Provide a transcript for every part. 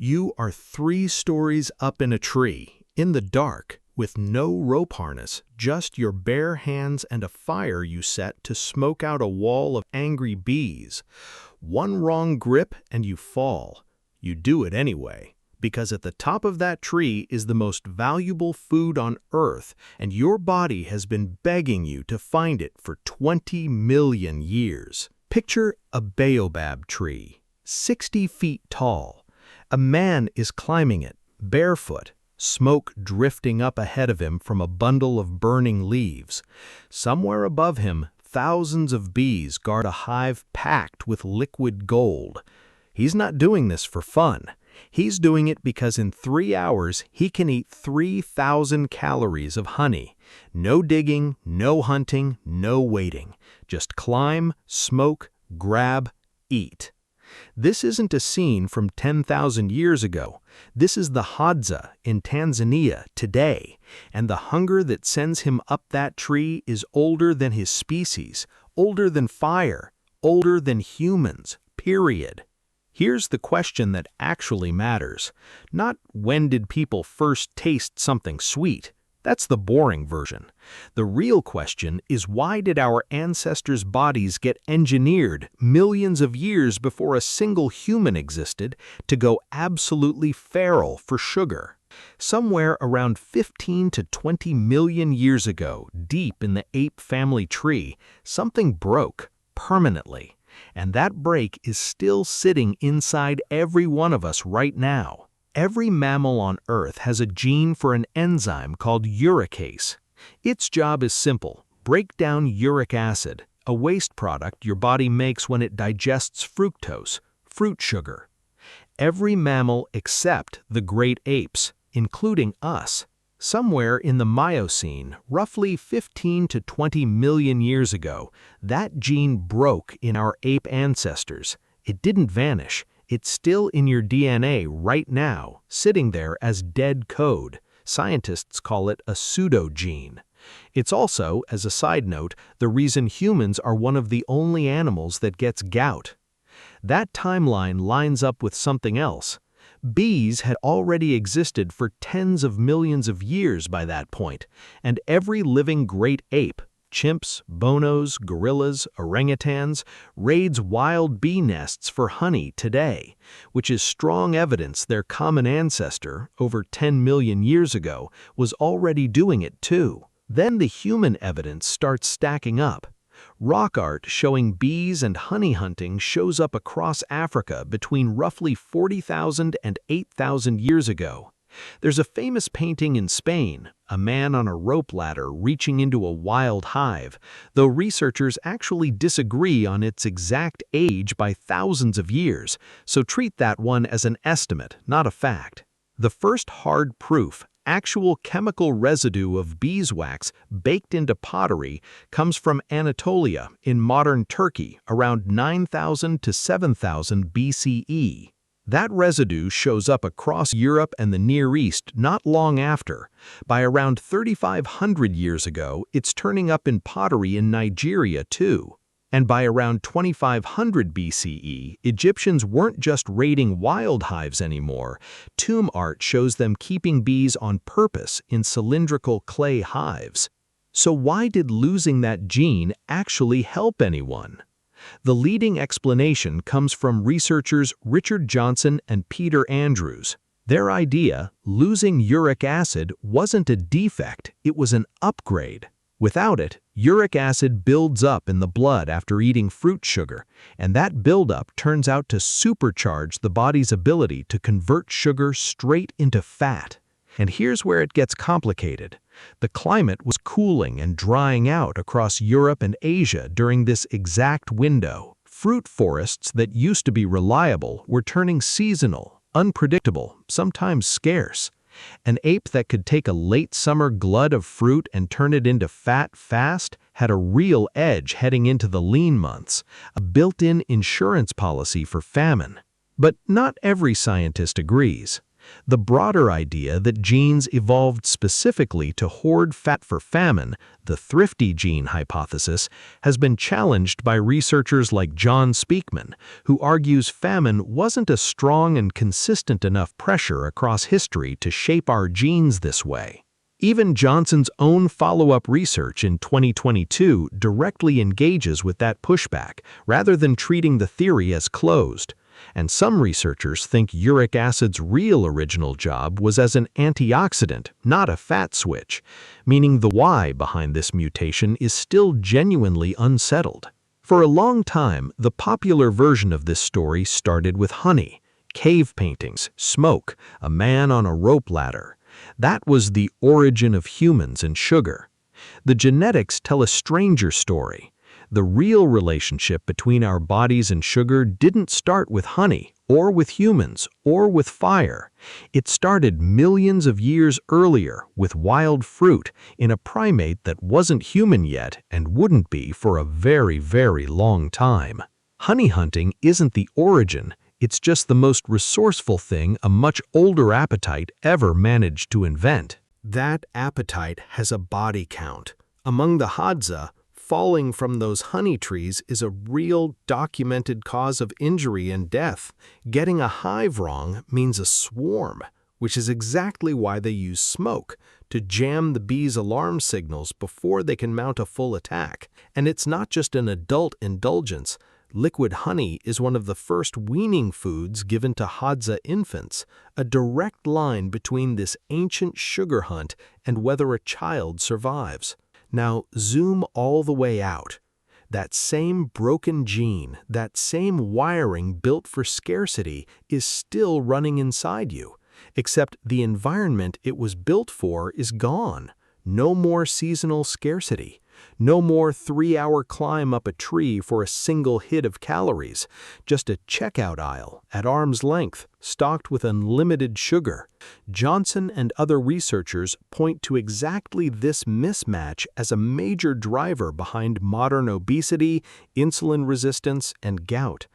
You are 3 stories up in a tree, in the dark, with no rope harness, just your bare hands and a fire you set to smoke out a wall of angry bees. One wrong grip and you fall. You do it anyway, because at the top of that tree is the most valuable food on Earth, and your body has been begging you to find it for 20 million years. Picture a baobab tree, 60 feet tall. A man is climbing it, barefoot, smoke drifting up ahead of him from a bundle of burning leaves. Somewhere above him, thousands of bees guard a hive packed with liquid gold. He's not doing this for fun. He's doing it because in 3 hours he can eat 3,000 calories of honey. No digging, no hunting, no waiting. Just climb, smoke, grab, eat. This isn't a scene from 10,000 years ago. This is the Hadza in Tanzania today, and the hunger that sends him up that tree is older than his species, older than fire, older than humans, period. Here's the question that actually matters. Not when did people first taste something sweet? That's the boring version. The real question is, why did our ancestors' bodies get engineered millions of years before a single human existed to go absolutely feral for sugar? Somewhere around 15 to 20 million years ago, deep in the ape family tree, something broke permanently. And that break is still sitting inside every one of us right now. Every mammal on Earth has a gene for an enzyme called uricase. Its job is simple: break down uric acid, a waste product your body makes when it digests fructose, fruit sugar. Every mammal except the great apes, including us. Somewhere in the Miocene, roughly 15 to 20 million years ago, that gene broke in our ape ancestors. It didn't vanish. It's still in your DNA right now, sitting there as dead code. Scientists call it a pseudogene. It's also, as a side note, the reason humans are one of the only animals that gets gout. That timeline lines up with something else. Bees had already existed for tens of millions of years by that point, and every living great ape, chimps, bonobos, gorillas, orangutans, raids wild bee nests for honey today, which is strong evidence their common ancestor, over 10 million years ago, was already doing it too. Then the human evidence starts stacking up. Rock art showing bees and honey hunting shows up across Africa between roughly 40,000 and 8,000 years ago. There's a famous painting in Spain, a man on a rope ladder reaching into a wild hive, though researchers actually disagree on its exact age by thousands of years, so treat that one as an estimate, not a fact. The first hard proof, actual chemical residue of beeswax baked into pottery, comes from Anatolia in modern Turkey around 9,000 to 7,000 BCE. That residue shows up across Europe and the Near East not long after. By around 3,500 years ago, it's turning up in pottery in Nigeria too. And by around 2500 BCE, Egyptians weren't just raiding wild hives anymore. Tomb art shows them keeping bees on purpose in cylindrical clay hives. So why did losing that gene actually help anyone? The leading explanation comes from researchers Richard Johnson and Peter Andrews. Their idea, losing uric acid, wasn't a defect, it was an upgrade. Without it, uric acid builds up in the blood after eating fruit sugar, and that buildup turns out to supercharge the body's ability to convert sugar straight into fat. And here's where it gets complicated. The climate was cooling and drying out across Europe and Asia during this exact window. Fruit forests that used to be reliable were turning seasonal, unpredictable, sometimes scarce. An ape that could take a late summer glut of fruit and turn it into fat fast had a real edge heading into the lean months, a built-in insurance policy for famine. But not every scientist agrees. The broader idea that genes evolved specifically to hoard fat for famine, the thrifty gene hypothesis, has been challenged by researchers like John Speakman, who argues famine wasn't a strong and consistent enough pressure across history to shape our genes this way. Even Johnson's own follow-up research in 2022 directly engages with that pushback, rather than treating the theory as closed. And some researchers think uric acid's real original job was as an antioxidant, not a fat switch, meaning the why behind this mutation is still genuinely unsettled. For a long time, the popular version of this story started with honey, cave paintings, smoke, a man on a rope ladder. That was the origin of humans and sugar. The genetics tell a stranger story. The real relationship between our bodies and sugar didn't start with honey, or with humans, or with fire. It started millions of years earlier with wild fruit in a primate that wasn't human yet and wouldn't be for a very, very long time. Honey hunting isn't the origin. It's just the most resourceful thing a much older appetite ever managed to invent. That appetite has a body count. Among the Hadza, falling from those honey trees is a real documented cause of injury and death. Getting a hive wrong means a swarm, which is exactly why they use smoke, to jam the bees' alarm signals before they can mount a full attack. And it's not just an adult indulgence. Liquid honey is one of the first weaning foods given to Hadza infants, a direct line between this ancient sugar hunt and whether a child survives. Now zoom all the way out. That same broken gene, that same wiring built for scarcity is still running inside you, except the environment it was built for is gone. No more seasonal scarcity. No more 3-hour climb up a tree for a single hit of calories, just a checkout aisle at arm's length, stocked with unlimited sugar. Johnson and other researchers point to exactly this mismatch as a major driver behind modern obesity, insulin resistance, and gout.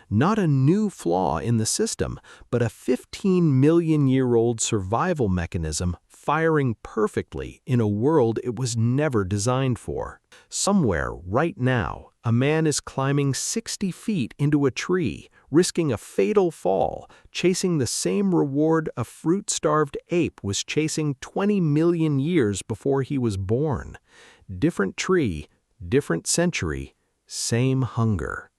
Not a new flaw in the system, but a 15-million-year-old survival mechanism firing perfectly in a world it was never designed for. Somewhere, right now, a man is climbing 60 feet into a tree, risking a fatal fall, chasing the same reward a fruit-starved ape was chasing 20 million years before he was born. Different tree, different century, same hunger.